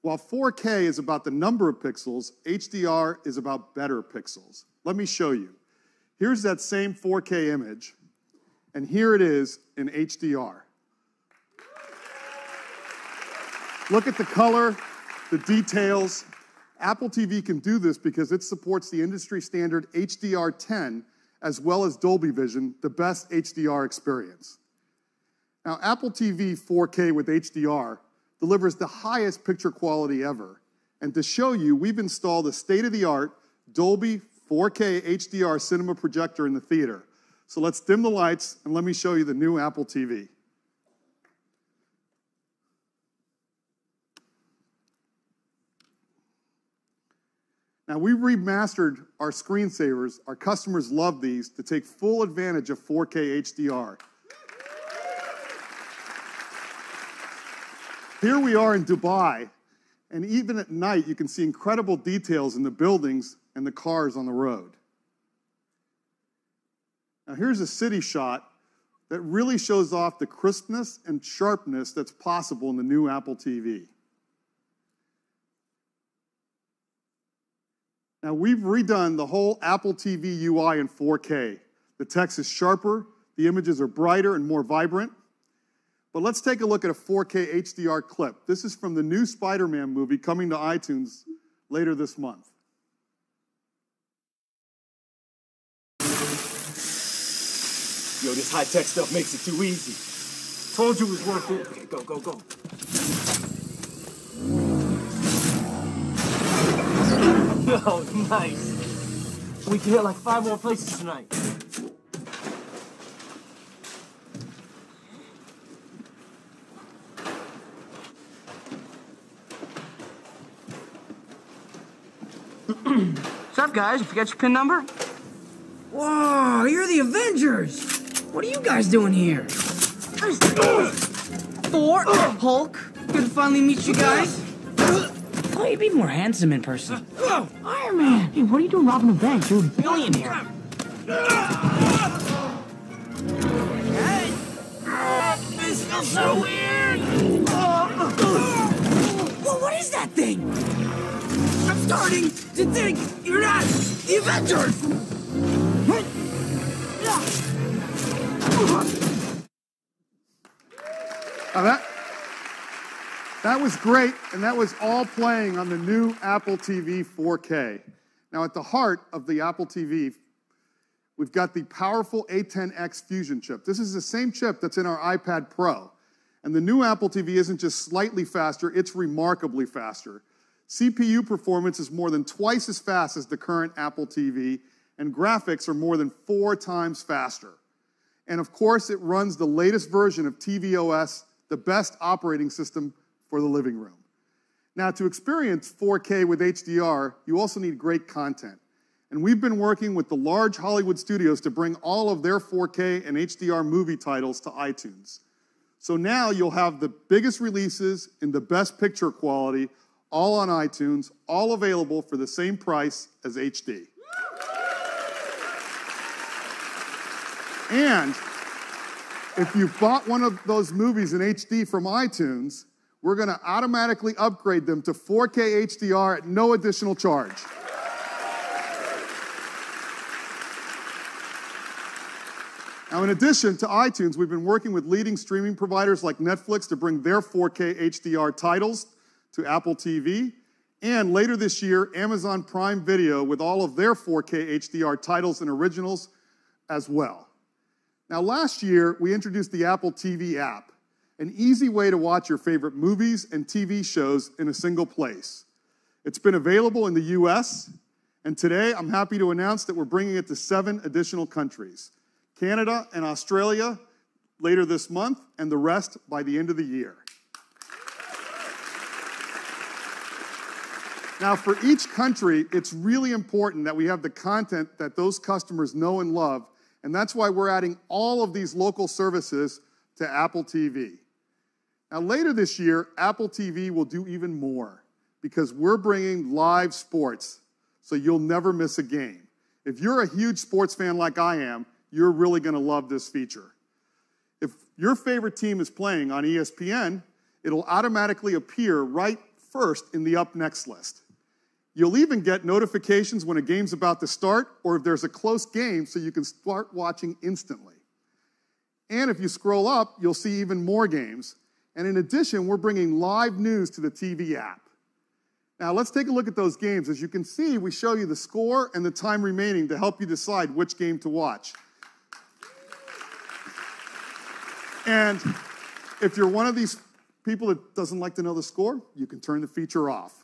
While 4K is about the number of pixels, HDR is about better pixels. Let me show you. Here's that same 4K image, and here it is in HDR. Look at the color, the details. Apple TV can do this because it supports the industry standard HDR10 as well as Dolby Vision, the best HDR experience. Now, Apple TV 4K with HDR delivers the highest picture quality ever. And to show you, we've installed a state-of-the-art Dolby 4K HDR cinema projector in the theater. So let's dim the lights and let me show you the new Apple TV. Now, we remastered our screensavers. Our customers love these to take full advantage of 4K HDR. Here we are in Dubai, and even at night, you can see incredible details in the buildings and the cars on the road. Now, here's a city shot that really shows off the crispness and sharpness that's possible in the new Apple TV. Now, we've redone the whole Apple TV UI in 4K. The text is sharper, the images are brighter and more vibrant. But let's take a look at a 4K HDR clip. This is from the new Spider-Man movie coming to iTunes later this month. Yo, this high-tech stuff makes it too easy. Told you it was worth it. Okay, go, go, go. Yo, nice. We can hit like 5 more places tonight. What's up, guys? You forgot your PIN number? Whoa, you're the Avengers! What are you guys doing here? Thor, Hulk, good to finally meet you guys. Oh, you'd be more handsome in person. Iron Man! Hey, what are you doing robbing a bank? You're a billionaire. This feels so weird! Whoa, what is that thing? I'm starting to think you're not the Avengers! Now that was great, and that was all playing on the new Apple TV 4K. Now, at the heart of the Apple TV, we've got the powerful A10X Fusion chip. This is the same chip that's in our iPad Pro. And the new Apple TV isn't just slightly faster, it's remarkably faster. CPU performance is more than twice as fast as the current Apple TV, and graphics are more than 4 times faster. And of course, it runs the latest version of tvOS, the best operating system for the living room. Now, to experience 4K with HDR, you also need great content. And we've been working with the large Hollywood studios to bring all of their 4K and HDR movie titles to iTunes. So now you'll have the biggest releases in the best picture quality, all on iTunes, all available for the same price as HD. And if you've bought one of those movies in HD from iTunes, we're going to automatically upgrade them to 4K HDR at no additional charge. Now, in addition to iTunes, we've been working with leading streaming providers like Netflix to bring their 4K HDR titles to Apple TV. And later this year, Amazon Prime Video with all of their 4K HDR titles and originals as well. Now, last year, we introduced the Apple TV app, an easy way to watch your favorite movies and TV shows in a single place. It's been available in the US, and today I'm happy to announce that we're bringing it to 7 additional countries: Canada and Australia later this month, and the rest by the end of the year. Now, for each country, it's really important that we have the content that those customers know and love, And that's why we're adding all of these local services to Apple TV. Now, later this year, Apple TV will do even more because we're bringing live sports, so you'll never miss a game. If you're a huge sports fan like I am, you're really going to love this feature. If your favorite team is playing on ESPN, it'll automatically appear right first in the Up Next list. You'll even get notifications when a game's about to start or if there's a close game so you can start watching instantly. And if you scroll up, you'll see even more games. And in addition, we're bringing live news to the TV app. Now, let's take a look at those games. As you can see, we show you the score and the time remaining to help you decide which game to watch. And if you're one of these people that doesn't like to know the score, you can turn the feature off.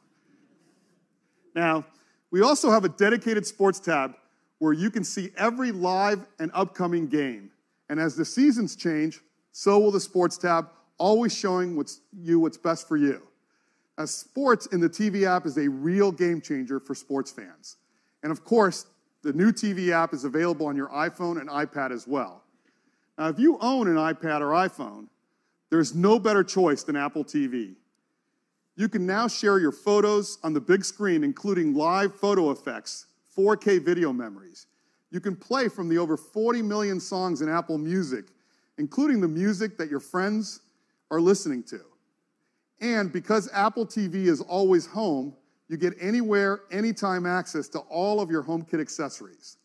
Now, we also have a dedicated sports tab where you can see every live and upcoming game. And as the seasons change, so will the sports tab, always showing what's best for you. Now, sports in the TV app is a real game changer for sports fans. And of course, the new TV app is available on your iPhone and iPad as well. Now, if you own an iPad or iPhone, there's no better choice than Apple TV. You can now share your photos on the big screen, including live photo effects, 4K video memories. You can play from the over 40 million songs in Apple Music, including the music that your friends are listening to. And because Apple TV is always home, you get anywhere, anytime access to all of your HomeKit accessories.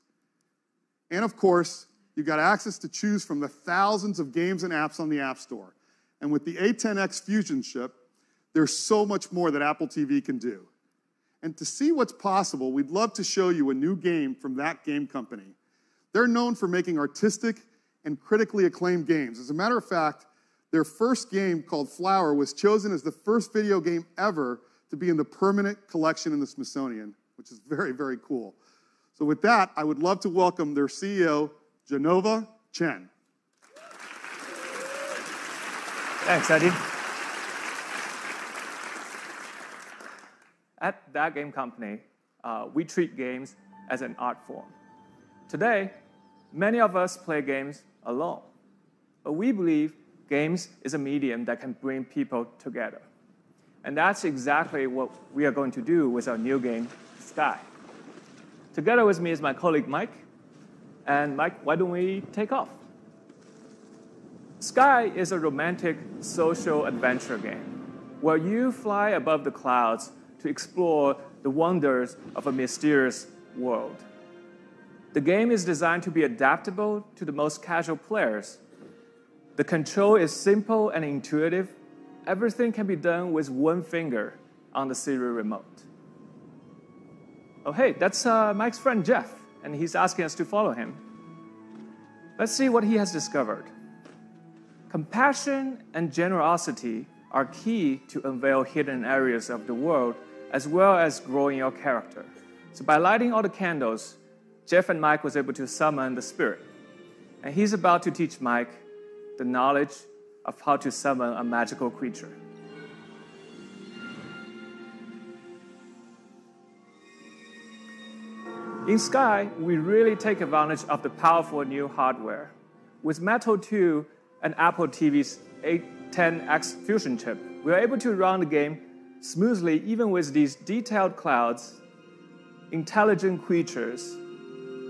And of course, you've got access to choose from the thousands of games and apps on the App Store. And with the A10X Fusion chip, there's so much more that Apple TV can do. And to see what's possible, we'd love to show you a new game from that game company. They're known for making artistic and critically acclaimed games. As a matter of fact, their first game, called Flower, was chosen as the first video game ever to be in the permanent collection in the Smithsonian, which is very, very cool. So with that, I would love to welcome their CEO, Genova Chen. Thanks, Eddie. At that game company, we treat games as an art form. Today, many of us play games alone, but we believe games is a medium that can bring people together. And that's exactly what we are going to do with our new game, Sky. Together with me is my colleague, Mike. And Mike, why don't we take off? Sky is a romantic social adventure game where you fly above the clouds to explore the wonders of a mysterious world. The game is designed to be adaptable to the most casual players. The control is simple and intuitive. Everything can be done with one finger on the Siri remote. Oh, hey, that's Mike's friend Jeff, and he's asking us to follow him. Let's see what he has discovered. Compassion and generosity are key to unveil hidden areas of the world, as well as growing your character. So by lighting all the candles, Jeff and Mike was able to summon the spirit. And he's about to teach Mike the knowledge of how to summon a magical creature. In Sky, we really take advantage of the powerful new hardware. With Metal 2 and Apple TV's A10X Fusion chip, we are able to run the game smoothly even with these detailed clouds, intelligent creatures,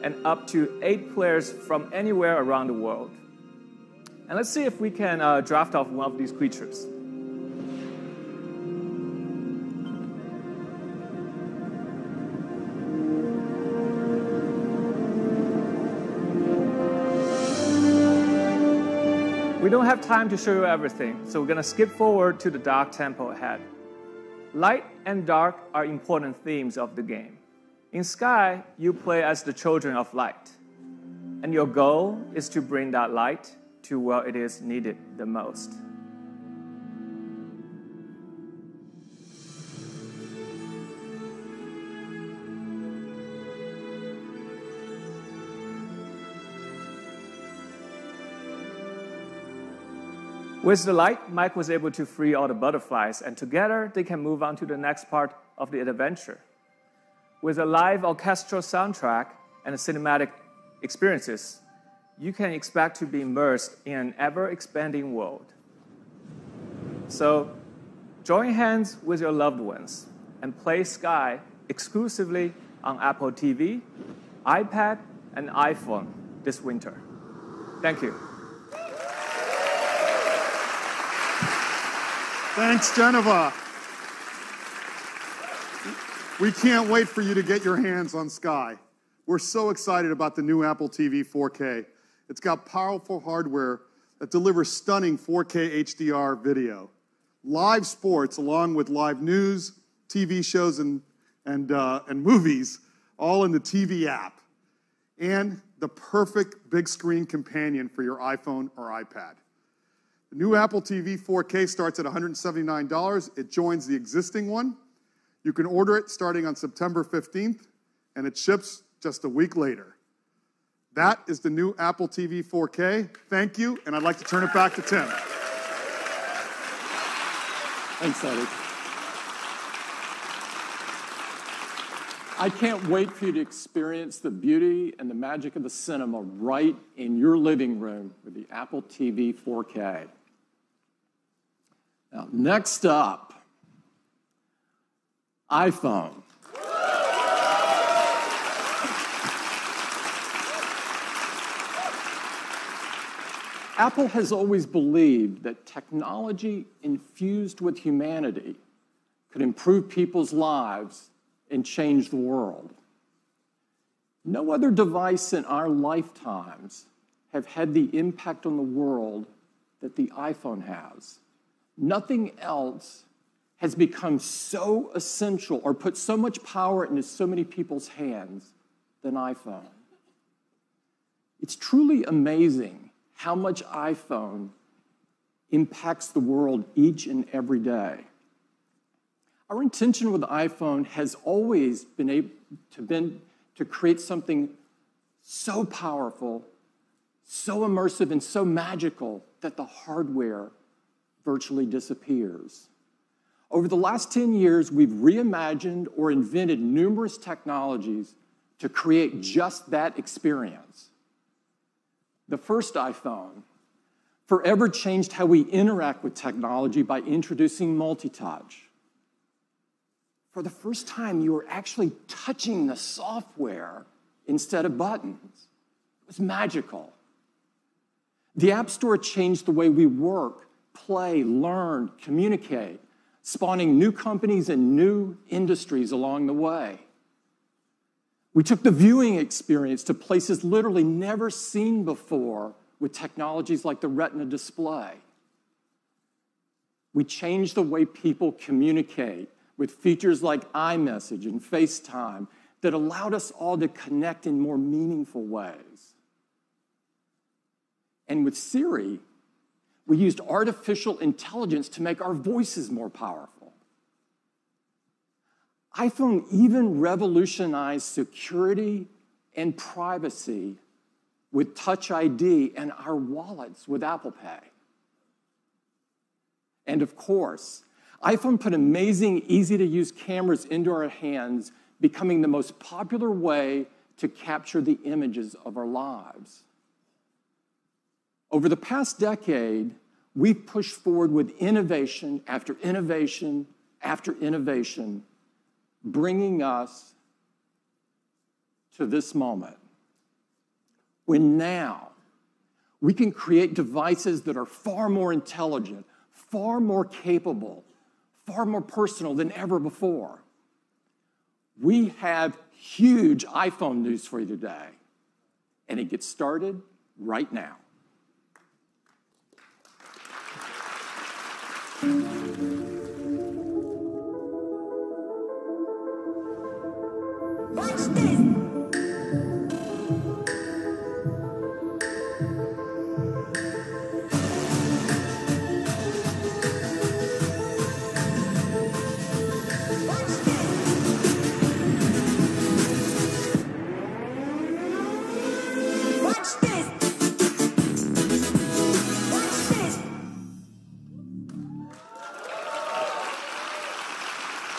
and up to 8 players from anywhere around the world. And let's see if we can draft off one of these creatures. We don't have time to show you everything, so we're going to skip forward to the dark temple ahead. Light and dark are important themes of the game. In Sky, you play as the children of light, and your goal is to bring that light to where it is needed the most. With the light, Mike was able to free all the butterflies, and together they can move on to the next part of the adventure. With a live orchestral soundtrack and cinematic experiences, you can expect to be immersed in an ever-expanding world. So join hands with your loved ones and play Sky exclusively on Apple TV, iPad, and iPhone this winter. Thank you. Thanks, Geneva. We can't wait for you to get your hands on Sky. We're so excited about the new Apple TV 4K. It's got powerful hardware that delivers stunning 4K HDR video, live sports along with live news, TV shows, and movies, all in the TV app, and the perfect big screen companion for your iPhone or iPad. The new Apple TV 4K starts at $179. It joins the existing one. You can order it starting on September 15th, and it ships just a week later. That is the new Apple TV 4K. Thank you, and I'd like to turn it back to Tim. Thanks, Eddie. I can't wait for you to experience the beauty and the magic of the cinema right in your living room with the Apple TV 4K. Now, next up, iPhone. Apple has always believed that technology infused with humanity could improve people's lives and change the world. No other device in our lifetimes have had the impact on the world that the iPhone has. Nothing else has become so essential or put so much power into so many people's hands than iPhone. It's truly amazing how much iPhone impacts the world each and every day. Our intention with the iPhone has always been to create something so powerful, so immersive, and so magical that the hardware virtually disappears. Over the last 10 years, we've reimagined or invented numerous technologies to create just that experience. The first iPhone forever changed how we interact with technology by introducing multi-touch. For the first time, you were actually touching the software instead of buttons. It was magical. The App Store changed the way we work, play, learn, communicate, spawning new companies and new industries along the way. We took the viewing experience to places literally never seen before with technologies like the Retina display. We changed the way people communicate with features like iMessage and FaceTime that allowed us all to connect in more meaningful ways. And with Siri, we used artificial intelligence to make our voices more powerful. iPhone even revolutionized security and privacy with Touch ID and our wallets with Apple Pay. And of course, iPhone put amazing, easy-to-use cameras into our hands, becoming the most popular way to capture the images of our lives. Over the past decade, we've pushed forward with innovation after innovation after innovation, bringing us to this moment, when now we can create devices that are far more intelligent, far more capable, far more personal than ever before. We have huge iPhone news for you today, and it gets started right now. Watch this!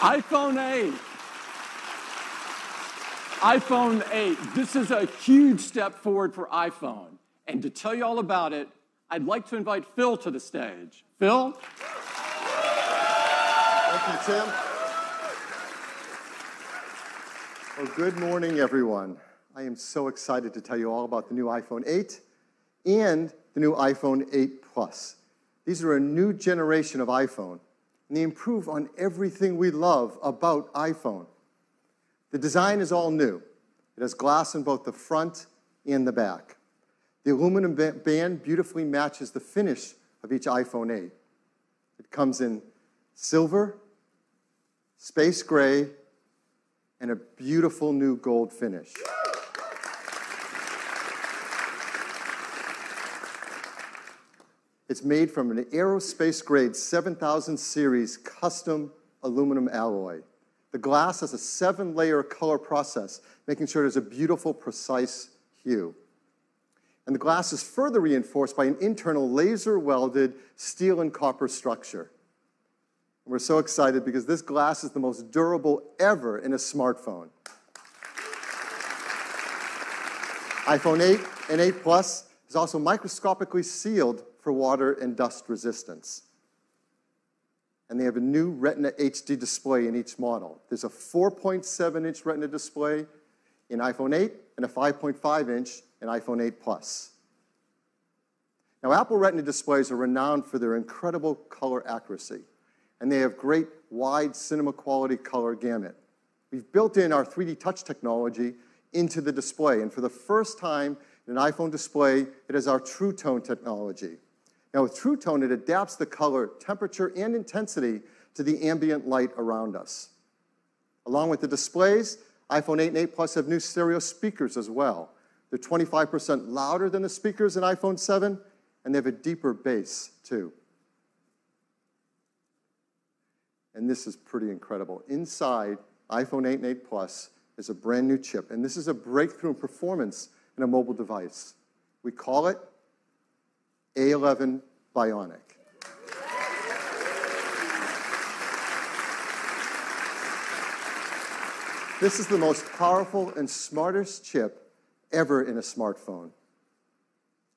iPhone 8. iPhone 8. This is a huge step forward for iPhone. And to tell you all about it, I'd like to invite Phil to the stage. Phil? Thank you, Tim. Well, good morning, everyone. I am so excited to tell you all about the new iPhone 8 and the new iPhone 8 Plus. These are a new generation of iPhone, and they improve on everything we love about iPhone. The design is all new. It has glass in both the front and the back. The aluminum band beautifully matches the finish of each iPhone 8. It comes in silver, space gray, and a beautiful new gold finish. It's made from an aerospace-grade 7000 series custom aluminum alloy. The glass has a 7-layer color process, making sure there's a beautiful, precise hue. And the glass is further reinforced by an internal laser-welded steel and copper structure. And we're so excited because this glass is the most durable ever in a smartphone. iPhone 8 and 8 Plus is also microscopically sealed for water and dust resistance. And they have a new Retina HD display in each model. There's a 4.7-inch Retina display in iPhone 8 and a 5.5-inch in iPhone 8 Plus. Now, Apple Retina displays are renowned for their incredible color accuracy, and they have great wide cinema quality color gamut. We've built in our 3D touch technology into the display, and for the first time in an iPhone display, it has our True Tone technology. Now, with True Tone, it adapts the color, temperature, and intensity to the ambient light around us. Along with the displays, iPhone 8 and 8 Plus have new stereo speakers as well. They're 25% louder than the speakers in iPhone 7, and they have a deeper bass, too. And this is pretty incredible. Inside iPhone 8 and 8 Plus is a brand new chip, and this is a breakthrough in performance in a mobile device. We call it A11 Bionic. This is the most powerful and smartest chip ever in a smartphone.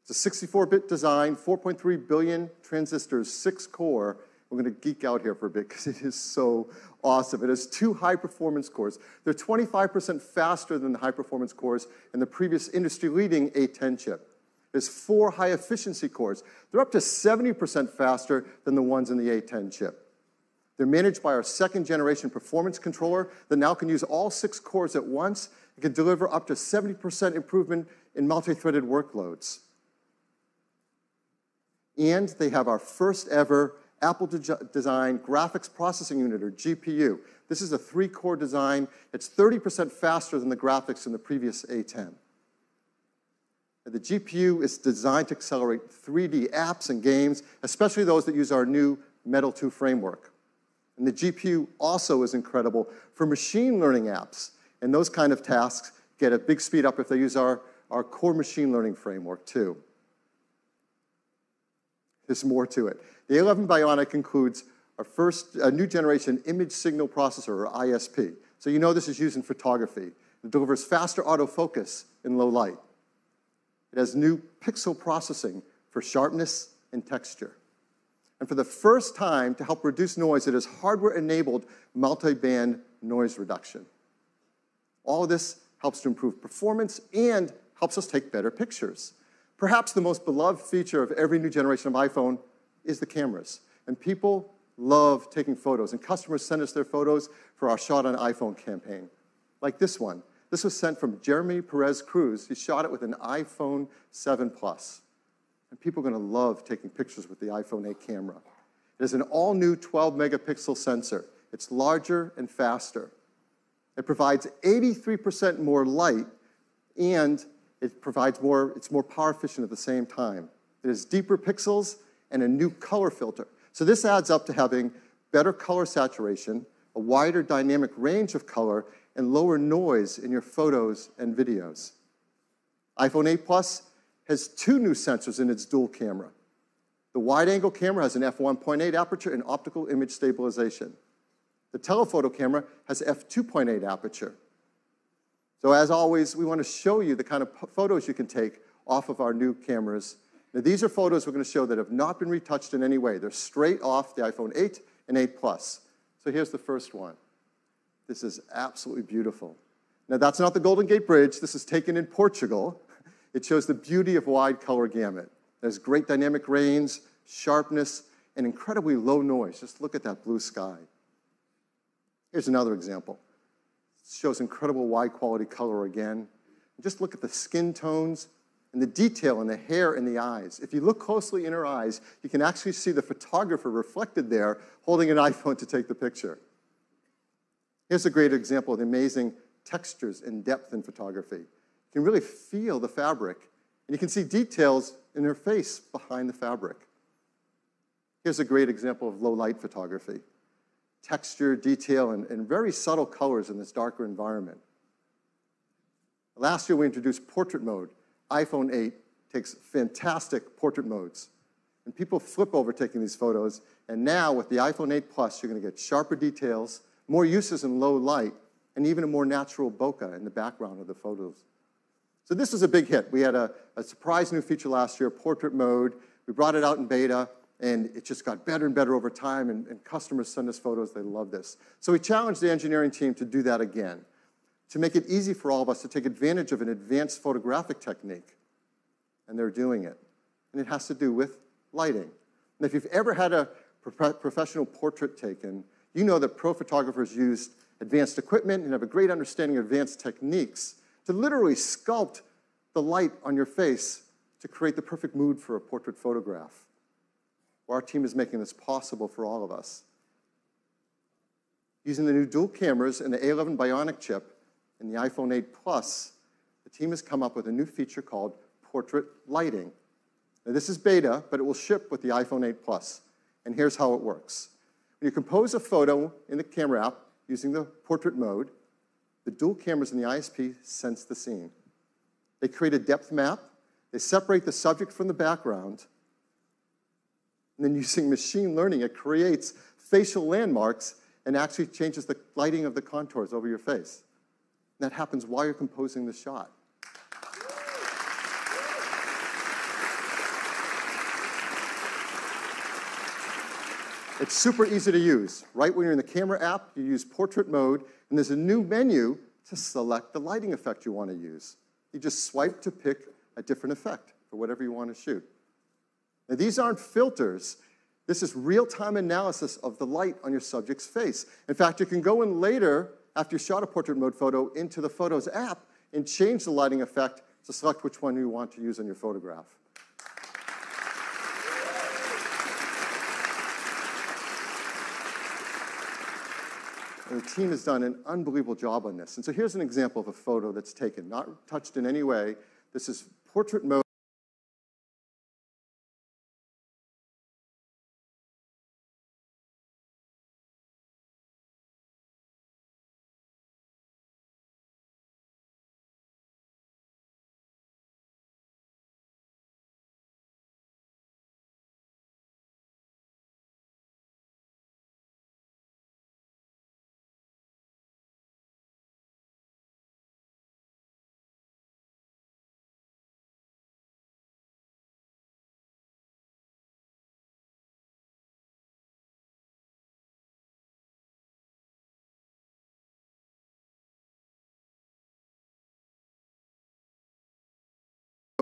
It's a 64-bit design, 4.3 billion transistors, 6-core. We're going to geek out here for a bit because it is so awesome. It has 2 high-performance cores. They're 25% faster than the high-performance cores in the previous industry-leading A10 chip. There's 4 high-efficiency cores. They're up to 70% faster than the ones in the A10 chip. They're managed by our 2nd-generation performance controller that now can use all 6 cores at once. It can deliver up to 70% improvement in multi-threaded workloads. And they have our first-ever Apple-designed graphics processing unit, or GPU. This is a 3-core design. It's 30% faster than the graphics in the previous A10. The GPU is designed to accelerate 3D apps and games, especially those that use our new Metal 2 framework. And the GPU also is incredible for machine learning apps. And those kind of tasks get a big speed up if they use our core machine learning framework, too. There's more to it. The A11 Bionic includes a new generation image signal processor, or ISP. So you know this is used in photography. It delivers faster autofocus in low light. It has new pixel processing for sharpness and texture. And for the first time, to help reduce noise, it has hardware-enabled multi-band noise reduction. All of this helps to improve performance and helps us take better pictures. Perhaps the most beloved feature of every new generation of iPhone is the cameras. And people love taking photos, and customers send us their photos for our Shot on iPhone campaign, like this one. This was sent from Jeremy Perez Cruz. He shot it with an iPhone 7 Plus. And people are going to love taking pictures with the iPhone 8 camera. It has an all-new 12-megapixel sensor. It's larger and faster. It provides 83% more light, and it's more power efficient at the same time. It has deeper pixels and a new color filter. So this adds up to having better color saturation, a wider dynamic range of color, and lower noise in your photos and videos. iPhone 8 Plus has 2 new sensors in its dual camera. The wide-angle camera has an f1.8 aperture and optical image stabilization. The telephoto camera has f2.8 aperture. So as always, we want to show you the kind of photos you can take off of our new cameras. Now, these are photos we're going to show that have not been retouched in any way. They're straight off the iPhone 8 and 8 Plus. So here's the first one. This is absolutely beautiful. Now, that's not the Golden Gate Bridge. This is taken in Portugal. It shows the beauty of wide color gamut. There's great dynamic range, sharpness, and incredibly low noise. Just look at that blue sky. Here's another example. It shows incredible wide quality color again. And just look at the skin tones and the detail in the hair and the eyes. If you look closely in her eyes, you can actually see the photographer reflected there holding an iPhone to take the picture. Here's a great example of the amazing textures and depth in photography. You can really feel the fabric, and you can see details in her face behind the fabric. Here's a great example of low-light photography. Texture, detail, and very subtle colors in this darker environment. Last year, we introduced portrait mode. iPhone 8 takes fantastic portrait modes. And people flip over taking these photos, and now with the iPhone 8 Plus, you're going to get sharper details, more uses in low light, and even a more natural bokeh in the background of the photos. So this is a big hit. We had a surprise new feature last year, portrait mode. We brought it out in beta, and it just got better and better over time, and customers send us photos. They love this. So we challenged the engineering team to do that again, to make it easy for all of us to take advantage of an advanced photographic technique. And they're doing it. And it has to do with lighting. And if you've ever had a professional portrait taken, you know that pro photographers use advanced equipment and have a great understanding of advanced techniques to literally sculpt the light on your face to create the perfect mood for a portrait photograph. Well, our team is making this possible for all of us. Using the new dual cameras and the A11 Bionic chip in the iPhone 8 Plus, the team has come up with a new feature called portrait lighting. Now, this is beta, but it will ship with the iPhone 8 Plus. And here's how it works. When you compose a photo in the camera app using the portrait mode, the dual cameras in the ISP sense the scene. They create a depth map. They separate the subject from the background. And then using machine learning, it creates facial landmarks and actually changes the lighting of the contours over your face. And that happens while you're composing the shot. It's super easy to use. Right when you're in the camera app, you use portrait mode, and there's a new menu to select the lighting effect you want to use. You just swipe to pick a different effect for whatever you want to shoot. Now, these aren't filters. This is real-time analysis of the light on your subject's face. In fact, you can go in later, after you shot a portrait mode photo, into the Photos app and change the lighting effect to select which one you want to use in your photograph. And the team has done an unbelievable job on this. And so here's an example of a photo that's taken, not touched in any way. This is portrait mode.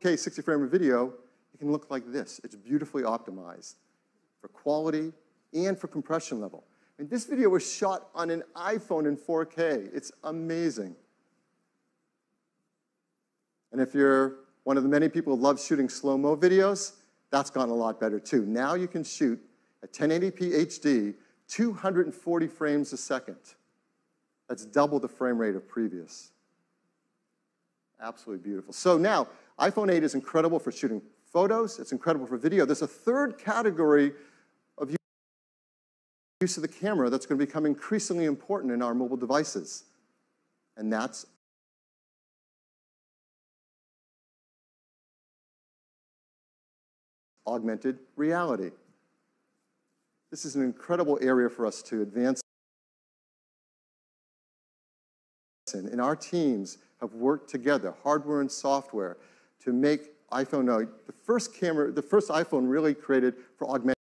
Okay, 60 frame of video, it can look like this. It's beautifully optimized for quality and for compression level. And this video was shot on an iPhone in 4K. It's amazing. And if you're one of the many people who love shooting slow-mo videos, that's gotten a lot better too. Now you can shoot at 1080p HD, 240 frames a second. That's double the frame rate of previous. Absolutely beautiful. So now, iPhone 8 is incredible for shooting photos. It's incredible for video. There's a third category of use of the camera that's going to become increasingly important in our mobile devices, and that's augmented reality. This is an incredible area for us to advance in. And our teams have worked together, hardware and software, to make iPhone8, the first iPhone really created for augmented